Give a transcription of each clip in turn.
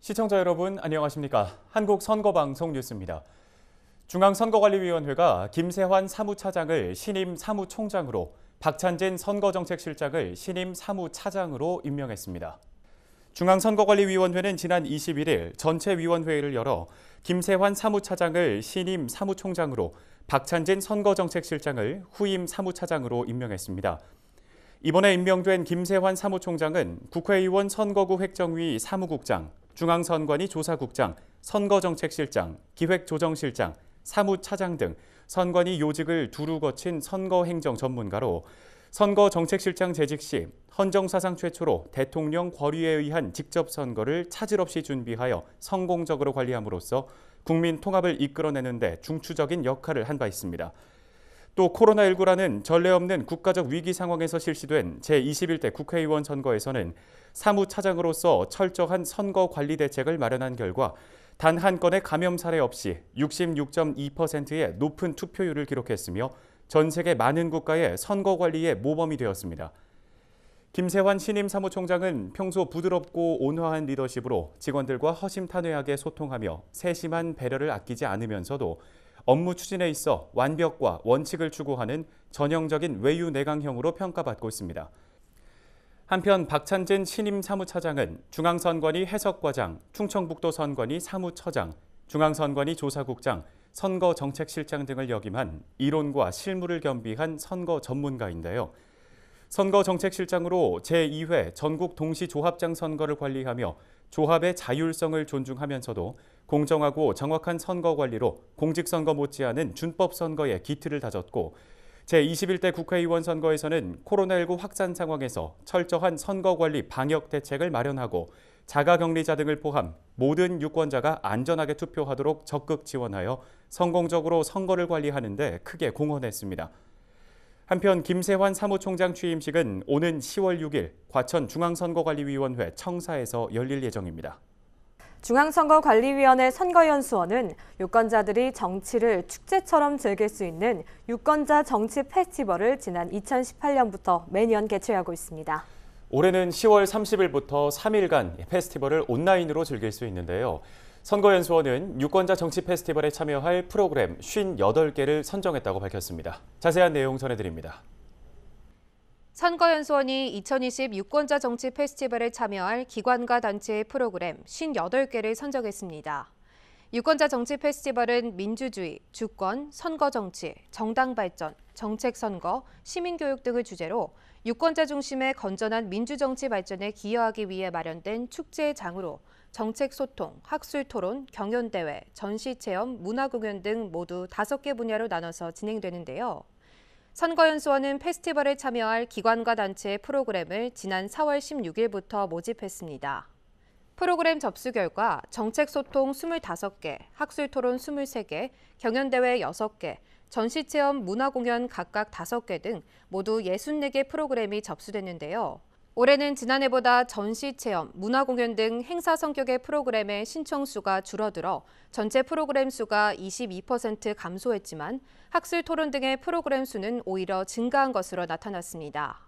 시청자 여러분 안녕하십니까? 한국선거방송 뉴스입니다. 중앙선거관리위원회가 김세환 사무차장을 신임 사무총장으로, 박찬진 선거정책실장을 신임 사무차장으로 임명했습니다. 중앙선거관리위원회는 지난 21일 전체 위원회의를 열어 김세환 사무차장을 신임 사무총장으로, 박찬진 선거정책실장을 후임 사무차장으로 임명했습니다. 이번에 임명된 김세환 사무총장은 국회의원 선거구 획정위 사무국장, 중앙선관위 조사국장, 선거정책실장, 기획조정실장, 사무차장 등 선관위 요직을 두루 거친 선거행정 전문가로, 선거정책실장 재직 시 헌정사상 최초로 대통령 권위에 의한 직접 선거를 차질 없이 준비하여 성공적으로 관리함으로써 국민 통합을 이끌어내는 데 중추적인 역할을 한 바 있습니다. 또 코로나19라는 전례 없는 국가적 위기 상황에서 실시된 제21대 국회의원 선거에서는 사무차장으로서 철저한 선거 관리 대책을 마련한 결과 단 한 건의 감염 사례 없이 66.2%의 높은 투표율을 기록했으며 전 세계 많은 국가의 선거 관리의 모범이 되었습니다. 김세환 신임 사무총장은 평소 부드럽고 온화한 리더십으로 직원들과 허심탄회하게 소통하며 세심한 배려를 아끼지 않으면서도 업무 추진에 있어 완벽과 원칙을 추구하는 전형적인 외유내강형으로 평가받고 있습니다. 한편 박찬진 신임 사무차장은 중앙선관위 해석과장, 충청북도 선관위 사무처장, 중앙선관위 조사국장, 선거정책실장 등을 역임한 이론과 실무를 겸비한 선거 전문가인데요. 선거정책실장으로 제2회 전국 동시조합장 선거를 관리하며 조합의 자율성을 존중하면서도 공정하고 정확한 선거 관리로 공직선거 못지않은 준법선거의 기틀을 다졌고, 제21대 국회의원 선거에서는 코로나19 확산 상황에서 철저한 선거관리 방역 대책을 마련하고 자가격리자 등을 포함 모든 유권자가 안전하게 투표하도록 적극 지원하여 성공적으로 선거를 관리하는 데 크게 공헌했습니다. 한편 김세환 사무총장 취임식은 오는 10월 6일 과천 중앙선거관리위원회 청사에서 열릴 예정입니다. 중앙선거관리위원회 선거연수원은 유권자들이 정치를 축제처럼 즐길 수 있는 유권자 정치 페스티벌을 지난 2018년부터 매년 개최하고 있습니다. 올해는 10월 30일부터 3일간 페스티벌을 온라인으로 즐길 수 있는데요. 선거연수원은 유권자 정치 페스티벌에 참여할 프로그램 58개를 선정했다고 밝혔습니다. 자세한 내용 전해드립니다. 선거연수원이 2020 유권자 정치 페스티벌에 참여할 기관과 단체의 프로그램 58개를 선정했습니다. 유권자 정치 페스티벌은 민주주의, 주권, 선거정치, 정당발전, 정책선거, 시민교육 등을 주제로 유권자 중심의 건전한 민주정치 발전에 기여하기 위해 마련된 축제의 장으로 정책소통, 학술토론, 경연대회, 전시체험, 문화공연 등 모두 5개 분야로 나눠서 진행되는데요. 선거연수원은 페스티벌에 참여할 기관과 단체의 프로그램을 지난 4월 16일부터 모집했습니다. 프로그램 접수 결과 정책소통 25개, 학술토론 23개, 경연대회 6개, 전시체험, 문화공연 각각 5개 등 모두 64개 프로그램이 접수됐는데요. 올해는 지난해보다 전시체험, 문화공연 등 행사 성격의 프로그램의 신청 수가 줄어들어 전체 프로그램 수가 22% 감소했지만 학술 토론 등의 프로그램 수는 오히려 증가한 것으로 나타났습니다.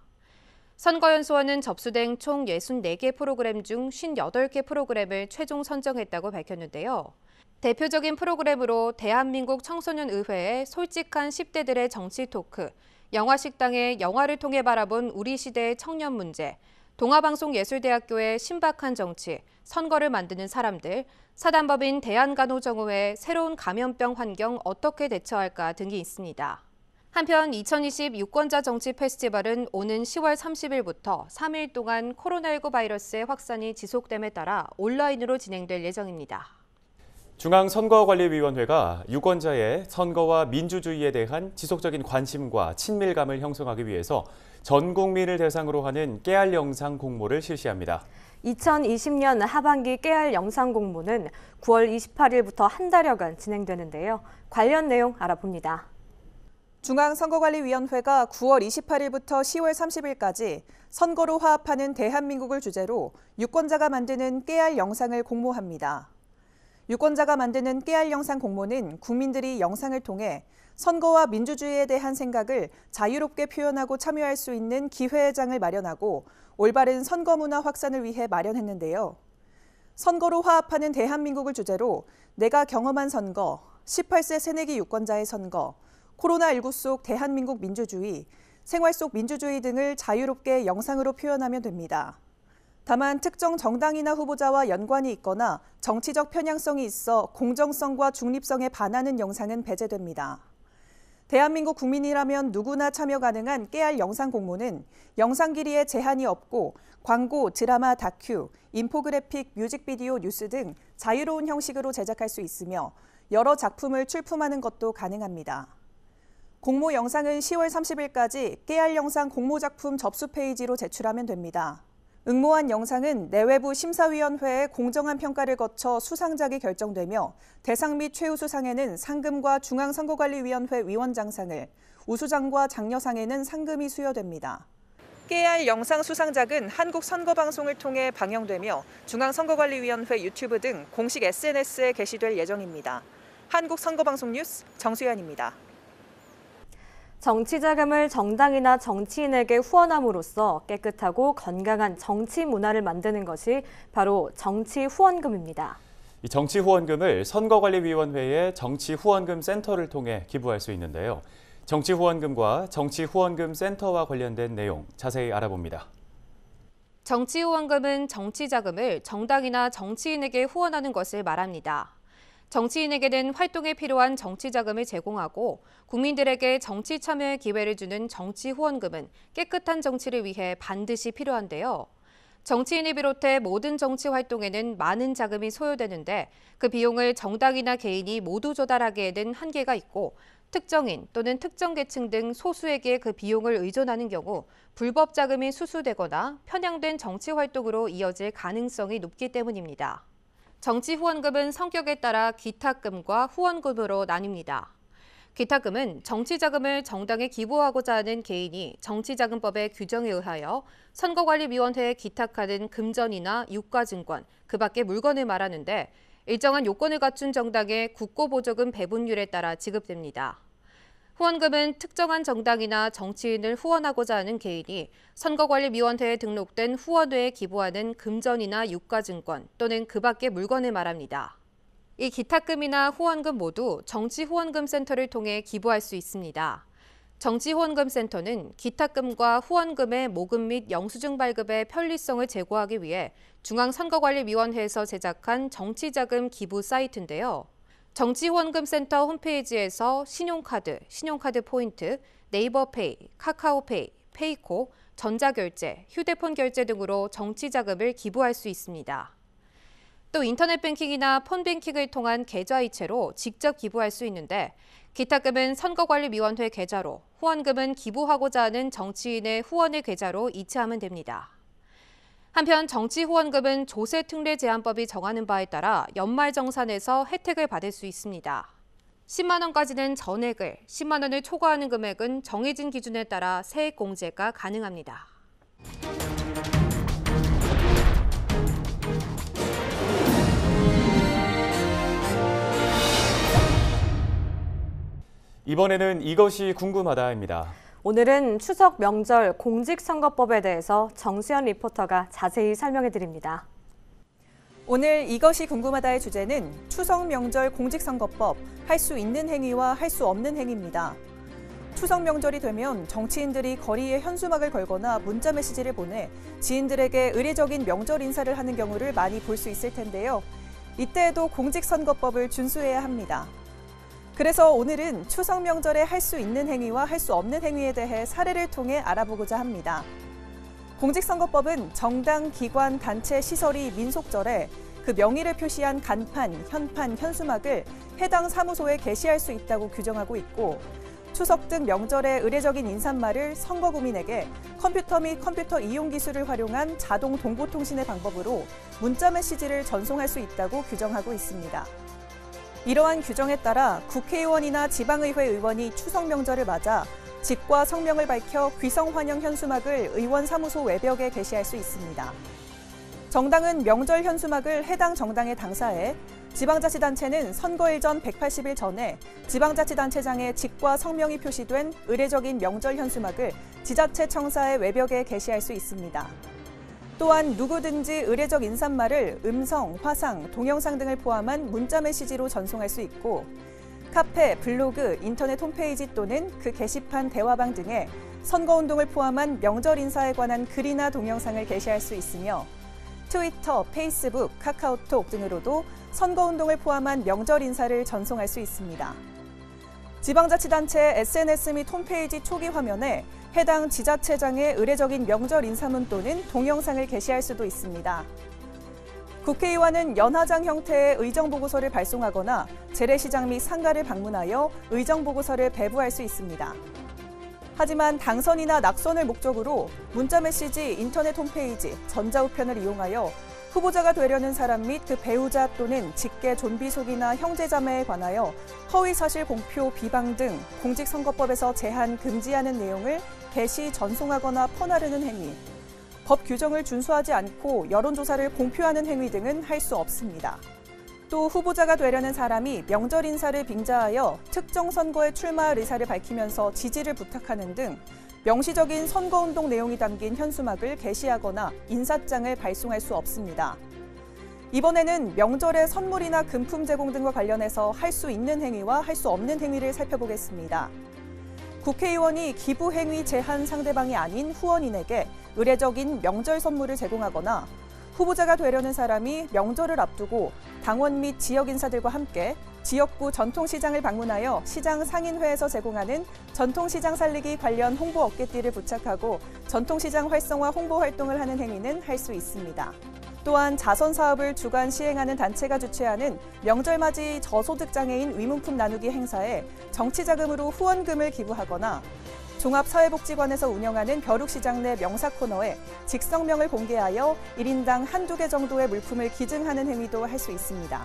선거연수원은 접수된 총 64개 프로그램 중 58개 프로그램을 최종 선정했다고 밝혔는데요. 대표적인 프로그램으로 대한민국 청소년의회의 솔직한 10대들의 정치 토크, 영화식당의 영화를 통해 바라본 우리 시대의 청년 문제, 동아방송예술대학교의 신박한 정치, 선거를 만드는 사람들, 사단법인 대한간호정의회 새로운 감염병 환경 어떻게 대처할까 등이 있습니다. 한편 2020 유권자 정치 페스티벌은 오는 10월 30일부터 3일 동안 코로나19 바이러스의 확산이 지속됨에 따라 온라인으로 진행될 예정입니다. 중앙선거관리위원회가 유권자의 선거와 민주주의에 대한 지속적인 관심과 친밀감을 형성하기 위해서 전 국민을 대상으로 하는 깨알 영상 공모를 실시합니다. 2020년 하반기 깨알 영상 공모는 9월 28일부터 한 달여간 진행되는데요. 관련 내용 알아봅니다. 중앙선거관리위원회가 9월 28일부터 10월 30일까지 선거로 화합하는 대한민국을 주제로 유권자가 만드는 깨알 영상을 공모합니다. 유권자가 만드는 깨알 영상 공모는 국민들이 영상을 통해 선거와 민주주의에 대한 생각을 자유롭게 표현하고 참여할 수 있는 기회의 장을 마련하고 올바른 선거 문화 확산을 위해 마련했는데요. 선거로 화합하는 대한민국을 주제로 내가 경험한 선거, 18세 새내기 유권자의 선거, 코로나19 속 대한민국 민주주의, 생활 속 민주주의 등을 자유롭게 영상으로 표현하면 됩니다. 다만 특정 정당이나 후보자와 연관이 있거나 정치적 편향성이 있어 공정성과 중립성에 반하는 영상은 배제됩니다. 대한민국 국민이라면 누구나 참여 가능한 깨알 영상 공모는 영상 길이에 제한이 없고 광고, 드라마, 다큐, 인포그래픽, 뮤직비디오, 뉴스 등 자유로운 형식으로 제작할 수 있으며 여러 작품을 출품하는 것도 가능합니다. 공모 영상은 10월 30일까지 깨알 영상 공모 작품 접수 페이지로 제출하면 됩니다. 응모한 영상은 내외부 심사위원회의 공정한 평가를 거쳐 수상작이 결정되며 대상 및 최우수상에는 상금과 중앙선거관리위원회 위원장상을, 우수상과 장려상에는 상금이 수여됩니다. 깨알 영상 수상작은 한국선거방송을 통해 방영되며 중앙선거관리위원회 유튜브 등 공식 SNS에 게시될 예정입니다. 한국선거방송 뉴스 정수연입니다. 정치 자금을 정당이나 정치인에게 후원함으로써 깨끗하고 건강한 정치 문화를 만드는 것이 바로 정치 후원금입니다. 이 정치 후원금을 선거관리위원회의 정치 후원금 센터를 통해 기부할 수 있는데요. 정치 후원금과 정치 후원금 센터와 관련된 내용 자세히 알아봅니다. 정치 후원금은 정치 자금을 정당이나 정치인에게 후원하는 것을 말합니다. 정치인에게는 활동에 필요한 정치 자금을 제공하고 국민들에게 정치 참여의 기회를 주는 정치 후원금은 깨끗한 정치를 위해 반드시 필요한데요. 정치인을 비롯해 모든 정치 활동에는 많은 자금이 소요되는데 그 비용을 정당이나 개인이 모두 조달하기에는 한계가 있고 특정인 또는 특정 계층 등 소수에게 그 비용을 의존하는 경우 불법 자금이 수수되거나 편향된 정치 활동으로 이어질 가능성이 높기 때문입니다. 정치 후원금은 성격에 따라 기탁금과 후원금으로 나뉩니다. 기탁금은 정치자금을 정당에 기부하고자 하는 개인이 정치자금법의 규정에 의하여 선거관리위원회에 기탁하는 금전이나 유가증권, 그 밖의 물건을 말하는데 일정한 요건을 갖춘 정당의 국고보조금 배분율에 따라 지급됩니다. 후원금은 특정한 정당이나 정치인을 후원하고자 하는 개인이 선거관리위원회에 등록된 후원회에 기부하는 금전이나 유가증권 또는 그 밖의 물건을 말합니다. 이 기탁금이나 후원금 모두 정치후원금센터를 통해 기부할 수 있습니다. 정치후원금센터는 기탁금과 후원금의 모금 및 영수증 발급의 편리성을 제고하기 위해 중앙선거관리위원회에서 제작한 정치자금 기부 사이트인데요. 정치후원금센터 홈페이지에서 신용카드, 신용카드 포인트, 네이버페이, 카카오페이, 페이코, 전자결제, 휴대폰 결제 등으로 정치자금을 기부할 수 있습니다. 또 인터넷 뱅킹이나 폰뱅킹을 통한 계좌이체로 직접 기부할 수 있는데 기탁금은 선거관리위원회 계좌로, 후원금은 기부하고자 하는 정치인의 후원의 계좌로 이체하면 됩니다. 한편 정치후원금은 조세특례제한법이 정하는 바에 따라 연말정산에서 혜택을 받을 수 있습니다. 10만 원까지는 전액을, 10만 원을 초과하는 금액은 정해진 기준에 따라 세액공제가 가능합니다. 이번에는 이것이 궁금하다입니다. 오늘은 추석 명절 공직선거법에 대해서 정수연 리포터가 자세히 설명해 드립니다. 오늘 이것이 궁금하다의 주제는 추석 명절 공직선거법, 할 수 있는 행위와 할 수 없는 행위입니다. 추석 명절이 되면 정치인들이 거리에 현수막을 걸거나 문자 메시지를 보내 지인들에게 의례적인 명절 인사를 하는 경우를 많이 볼 수 있을 텐데요. 이때에도 공직선거법을 준수해야 합니다. 그래서 오늘은 추석 명절에 할 수 있는 행위와 할 수 없는 행위에 대해 사례를 통해 알아보고자 합니다. 공직선거법은 정당, 기관, 단체, 시설이 민속절에 그 명의를 표시한 간판, 현판, 현수막을 해당 사무소에 게시할 수 있다고 규정하고 있고 추석 등 명절의 의례적인 인사말을 선거구민에게 컴퓨터 및 컴퓨터 이용 기술을 활용한 자동 동보통신의 방법으로 문자 메시지를 전송할 수 있다고 규정하고 있습니다. 이러한 규정에 따라 국회의원이나 지방의회 의원이 추석 명절을 맞아 직과 성명을 밝혀 귀성 환영 현수막을 의원 사무소 외벽에 게시할 수 있습니다. 정당은 명절 현수막을 해당 정당에 당사해 지방자치단체는 선거일 전 180일 전에 지방자치단체장의 직과 성명이 표시된 의례적인 명절 현수막을 지자체 청사의 외벽에 게시할 수 있습니다. 또한 누구든지 의례적 인사말을 음성, 화상, 동영상 등을 포함한 문자 메시지로 전송할 수 있고 카페, 블로그, 인터넷 홈페이지 또는 그 게시판, 대화방 등에 선거운동을 포함한 명절 인사에 관한 글이나 동영상을 게시할 수 있으며 트위터, 페이스북, 카카오톡 등으로도 선거운동을 포함한 명절 인사를 전송할 수 있습니다. 지방자치단체 SNS 및 홈페이지 초기 화면에 해당 지자체장의 의례적인 명절 인사문 또는 동영상을 게시할 수도 있습니다. 국회의원은 연화장 형태의 의정보고서를 발송하거나 재래시장 및 상가를 방문하여 의정보고서를 배부할 수 있습니다. 하지만 당선이나 낙선을 목적으로 문자메시지, 인터넷 홈페이지, 전자우편을 이용하여 후보자가 되려는 사람 및 그 배우자 또는 직계 존비속이나 형제자매에 관하여 허위사실 공표, 비방 등 공직선거법에서 제한, 금지하는 내용을 게시, 전송하거나 퍼나르는 행위, 법 규정을 준수하지 않고 여론조사를 공표하는 행위 등은 할 수 없습니다. 또 후보자가 되려는 사람이 명절 인사를 빙자하여 특정 선거에 출마할 의사를 밝히면서 지지를 부탁하는 등 명시적인 선거운동 내용이 담긴 현수막을 게시하거나 인사장을 발송할 수 없습니다. 이번에는 명절에 선물이나 금품 제공 등과 관련해서 할 수 있는 행위와 할 수 없는 행위를 살펴보겠습니다. 국회의원이 기부 행위 제한 상대방이 아닌 후원인에게 의례적인 명절 선물을 제공하거나 후보자가 되려는 사람이 명절을 앞두고 당원 및 지역 인사들과 함께 지역구 전통시장을 방문하여 시장 상인회에서 제공하는 전통시장 살리기 관련 홍보 어깨띠를 부착하고 전통시장 활성화 홍보 활동을 하는 행위는 할 수 있습니다. 또한 자선 사업을 주관 시행하는 단체가 주최하는 명절맞이 저소득장애인 위문품 나누기 행사에 정치자금으로 후원금을 기부하거나 종합사회복지관에서 운영하는 벼룩시장 내 명사 코너에 직성명을 공개하여 1인당 한두 개 정도의 물품을 기증하는 행위도 할 수 있습니다.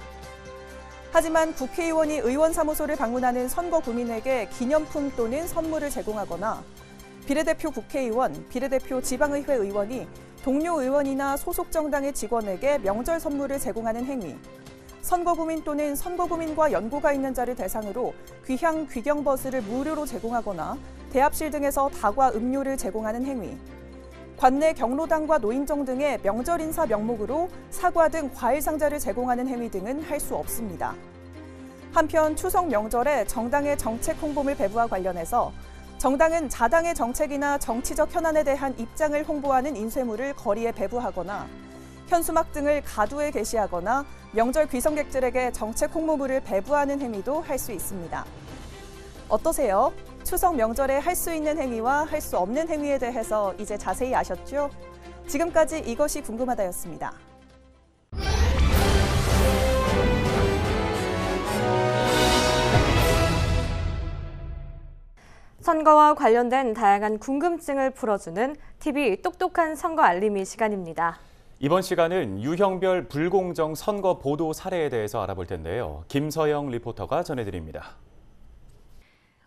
하지만 국회의원이 의원사무소를 방문하는 선거구민에게 기념품 또는 선물을 제공하거나 비례대표 국회의원, 비례대표 지방의회 의원이 동료 의원이나 소속 정당의 직원에게 명절 선물을 제공하는 행위, 선거구민 또는 선거구민과 연고가 있는 자를 대상으로 귀향, 귀경버스를 무료로 제공하거나 대합실 등에서 다과 음료를 제공하는 행위, 관내 경로당과 노인정 등의 명절 인사 명목으로 사과 등 과일 상자를 제공하는 행위 등은 할 수 없습니다. 한편 추석 명절에 정당의 정책 홍보물 배부와 관련해서 정당은 자당의 정책이나 정치적 현안에 대한 입장을 홍보하는 인쇄물을 거리에 배부하거나 현수막 등을 가두에 게시하거나 명절 귀성객들에게 정책 홍보물을 배부하는 행위도 할 수 있습니다. 어떠세요? 추석 명절에 할 수 있는 행위와 할 수 없는 행위에 대해서 이제 자세히 아셨죠? 지금까지 이것이 궁금하다였습니다. 선거와 관련된 다양한 궁금증을 풀어주는 TV 똑똑한 선거 알림이 시간입니다. 이번 시간은 유형별 불공정 선거 보도 사례에 대해서 알아볼 텐데요. 김서영 리포터가 전해드립니다.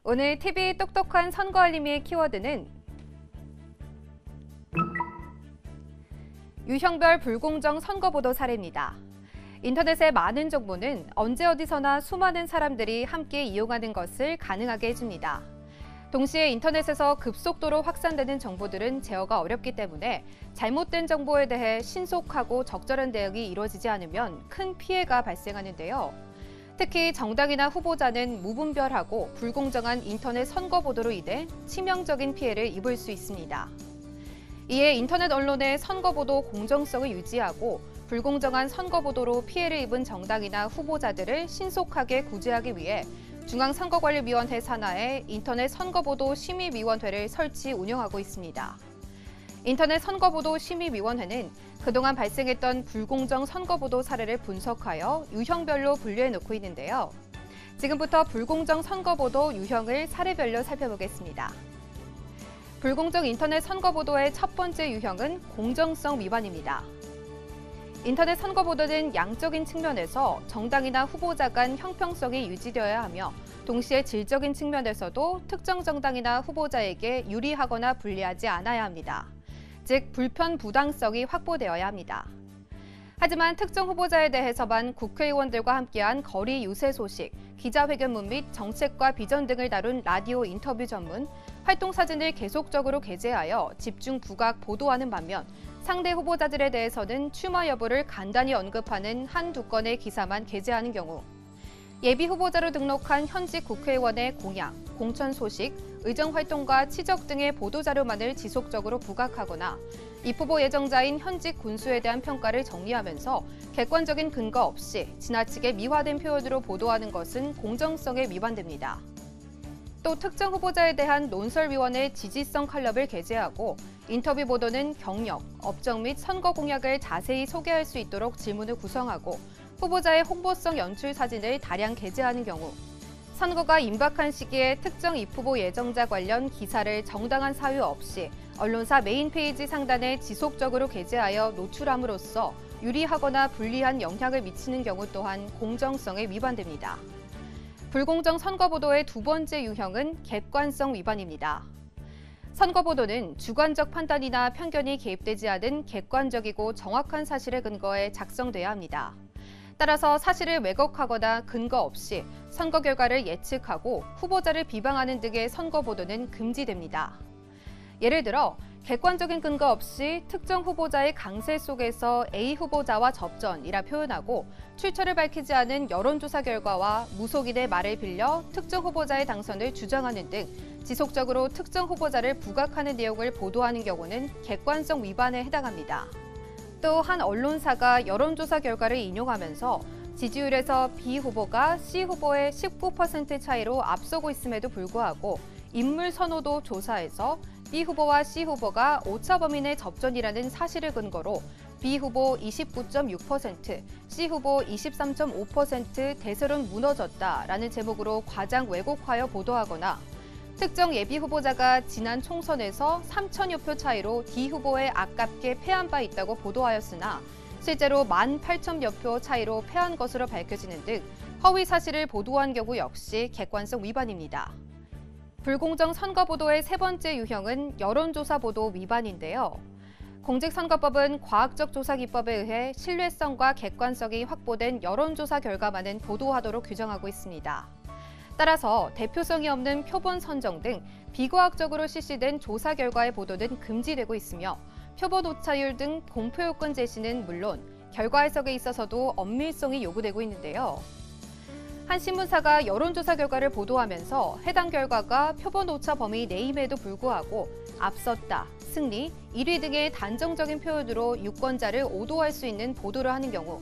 오늘 TV 똑똑한 선거 알림의 키워드는 유형별 불공정 선거 보도 사례입니다. 인터넷의 많은 정보는 언제 어디서나 수많은 사람들이 함께 이용하는 것을 가능하게 해줍니다. 동시에 인터넷에서 급속도로 확산되는 정보들은 제어가 어렵기 때문에 잘못된 정보에 대해 신속하고 적절한 대응이 이루어지지 않으면 큰 피해가 발생하는데요. 특히 정당이나 후보자는 무분별하고 불공정한 인터넷 선거 보도로 인해 치명적인 피해를 입을 수 있습니다. 이에 인터넷 언론의 선거 보도 공정성을 유지하고 불공정한 선거 보도로 피해를 입은 정당이나 후보자들을 신속하게 구제하기 위해 중앙선거관리위원회 산하에 인터넷 선거보도 심의위원회를 설치 운영하고 있습니다. 인터넷 선거보도 심의위원회는 그동안 발생했던 불공정 선거보도 사례를 분석하여 유형별로 분류해놓고 있는데요. 지금부터 불공정 선거보도 유형을 사례별로 살펴보겠습니다. 불공정 인터넷 선거보도의 첫 번째 유형은 공정성 위반입니다. 인터넷 선거보도는 양적인 측면에서 정당이나 후보자 간 형평성이 유지되어야 하며 동시에 질적인 측면에서도 특정 정당이나 후보자에게 유리하거나 불리하지 않아야 합니다. 즉, 불편 부당성이 확보되어야 합니다. 하지만 특정 후보자에 대해서만 국회의원들과 함께한 거리 유세 소식, 기자회견문 및 정책과 비전 등을 다룬 라디오 인터뷰 전문, 활동 사진을 계속적으로 게재하여 집중 부각 보도하는 반면 상대 후보자들에 대해서는 출마 여부를 간단히 언급하는 한두 건의 기사만 게재하는 경우, 예비 후보자로 등록한 현직 국회의원의 공약, 공천 소식, 의정 활동과 치적 등의 보도자료만을 지속적으로 부각하거나 입 후보 예정자인 현직 군수에 대한 평가를 정리하면서 객관적인 근거 없이 지나치게 미화된 표현으로 보도하는 것은 공정성에 위반됩니다. 또 특정 후보자에 대한 논설위원회 지지성 칼럼을 게재하고 인터뷰 보도는 경력, 업적 및 선거 공약을 자세히 소개할 수 있도록 질문을 구성하고 후보자의 홍보성 연출 사진을 다량 게재하는 경우, 선거가 임박한 시기에 특정 입 후보 예정자 관련 기사를 정당한 사유 없이 언론사 메인 페이지 상단에 지속적으로 게재하여 노출함으로써 유리하거나 불리한 영향을 미치는 경우 또한 공정성에 위반됩니다. 불공정 선거보도의 두 번째 유형은 객관성 위반입니다. 선거보도는 주관적 판단이나 편견이 개입되지 않은 객관적이고 정확한 사실에 근거해 작성돼야 합니다. 따라서 사실을 왜곡하거나 근거 없이 선거 결과를 예측하고 후보자를 비방하는 등의 선거보도는 금지됩니다. 예를 들어 객관적인 근거 없이 특정 후보자의 강세 속에서 A 후보자와 접전이라 표현하고 출처를 밝히지 않은 여론조사 결과와 무속인의 말을 빌려 특정 후보자의 당선을 주장하는 등 지속적으로 특정 후보자를 부각하는 내용을 보도하는 경우는 객관성 위반에 해당합니다. 또 한 언론사가 여론조사 결과를 인용하면서 지지율에서 B 후보가 C 후보의 19% 차이로 앞서고 있음에도 불구하고 인물 선호도 조사에서 B 후보와 C 후보가 오차 범위 내 접전이라는 사실을 근거로 B 후보 29.6%, C 후보 23.5% 대세론 무너졌다라는 제목으로 과장 왜곡하여 보도하거나 특정 예비 후보자가 지난 총선에서 3천여 표 차이로 D 후보에 아깝게 패한 바 있다고 보도하였으나 실제로 18,000여 표 차이로 패한 것으로 밝혀지는 등 허위 사실을 보도한 경우 역시 객관성 위반입니다. 불공정 선거 보도의 세 번째 유형은 여론조사 보도 위반인데요. 공직선거법은 과학적 조사 기법에 의해 신뢰성과 객관성이 확보된 여론조사 결과만은 보도하도록 규정하고 있습니다. 따라서 대표성이 없는 표본 선정 등 비과학적으로 실시된 조사 결과의 보도는 금지되고 있으며 표본 오차율 등 공표 요건 제시는 물론 결과 해석에 있어서도 엄밀성이 요구되고 있는데요. 한 신문사가 여론조사 결과를 보도하면서 해당 결과가 표본 오차 범위 내임에도 불구하고 앞섰다, 승리, 1위 등의 단정적인 표현으로 유권자를 오도할 수 있는 보도를 하는 경우,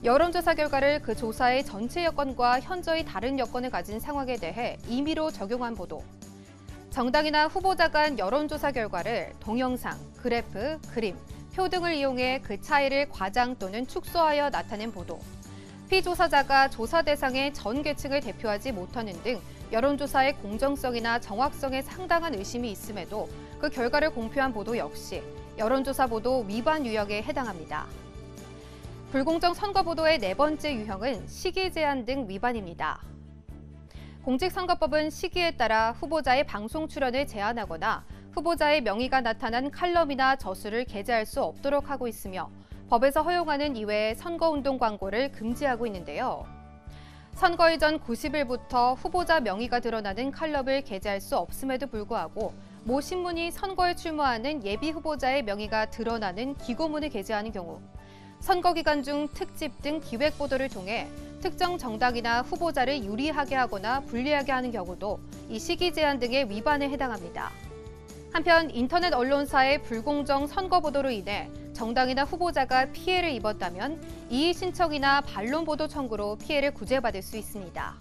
여론조사 결과를 그 조사의 전체 여건과 현저히 다른 여건을 가진 상황에 대해 임의로 적용한 보도, 정당이나 후보자 간 여론조사 결과를 동영상, 그래프, 그림, 표 등을 이용해 그 차이를 과장 또는 축소하여 나타낸 보도, 피조사자가 조사 대상의 전 계층을 대표하지 못하는 등 여론조사의 공정성이나 정확성에 상당한 의심이 있음에도 그 결과를 공표한 보도 역시 여론조사 보도 위반 유형에 해당합니다. 불공정 선거 보도의 네 번째 유형은 시기 제한 등 위반입니다. 공직선거법은 시기에 따라 후보자의 방송 출연을 제한하거나 후보자의 명의가 나타난 칼럼이나 저수를 게재할 수 없도록 하고 있으며 법에서 허용하는 이외에 선거운동 광고를 금지하고 있는데요. 선거일 전 90일부터 후보자 명의가 드러나는 칼럼을 게재할 수 없음에도 불구하고 모 신문이 선거에 출마하는 예비 후보자의 명의가 드러나는 기고문을 게재하는 경우, 선거 기간 중 특집 등 기획 보도를 통해 특정 정당이나 후보자를 유리하게 하거나 불리하게 하는 경우도 이 시기 제한 등의 위반에 해당합니다. 한편 인터넷 언론사의 불공정 선거 보도로 인해 정당이나 후보자가 피해를 입었다면 이의 신청이나 반론 보도 청구로 피해를 구제받을 수 있습니다.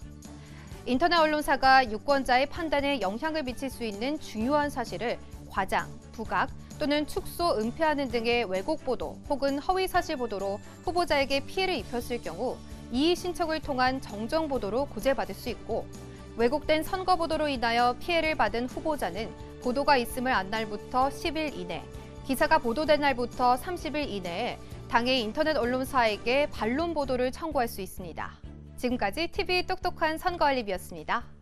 인터넷 언론사가 유권자의 판단에 영향을 미칠 수 있는 중요한 사실을 과장, 부각 또는 축소, 은폐하는 등의 왜곡 보도 혹은 허위 사실 보도로 후보자에게 피해를 입혔을 경우 이의 신청을 통한 정정 보도로 구제받을 수 있고, 왜곡된 선거 보도로 인하여 피해를 받은 후보자는 보도가 있음을 안 날부터 10일 이내, 기사가 보도된 날부터 30일 이내에 당해 인터넷 언론사에게 반론 보도를 청구할 수 있습니다. 지금까지 TV 똑똑한 선거알림이었습니다.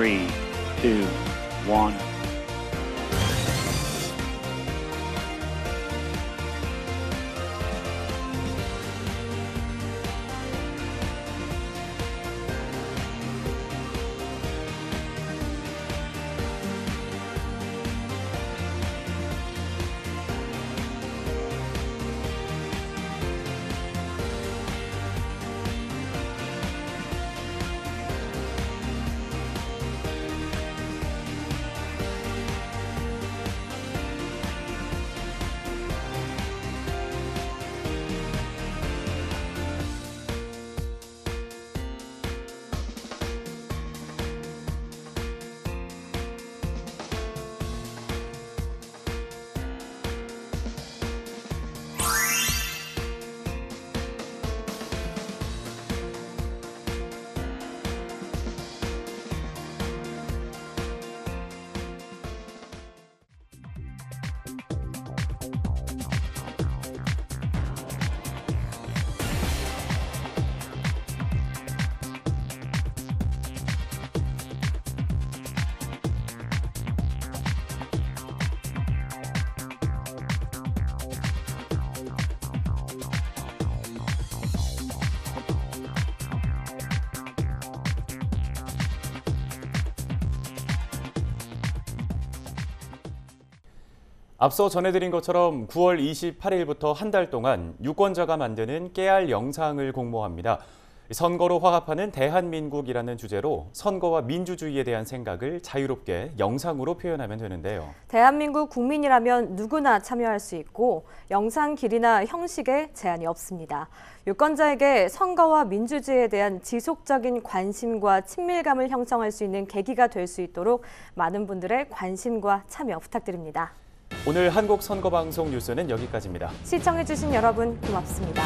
3, 2, 1. 앞서 전해드린 것처럼 9월 28일부터 한 달 동안 유권자가 만드는 깨알 영상을 공모합니다. 선거로 화합하는 대한민국이라는 주제로 선거와 민주주의에 대한 생각을 자유롭게 영상으로 표현하면 되는데요. 대한민국 국민이라면 누구나 참여할 수 있고 영상 길이나 형식에 제한이 없습니다. 유권자에게 선거와 민주주의에 대한 지속적인 관심과 친밀감을 형성할 수 있는 계기가 될 수 있도록 많은 분들의 관심과 참여 부탁드립니다. 오늘 한국선거방송 뉴스는 여기까지입니다. 시청해주신 여러분 고맙습니다.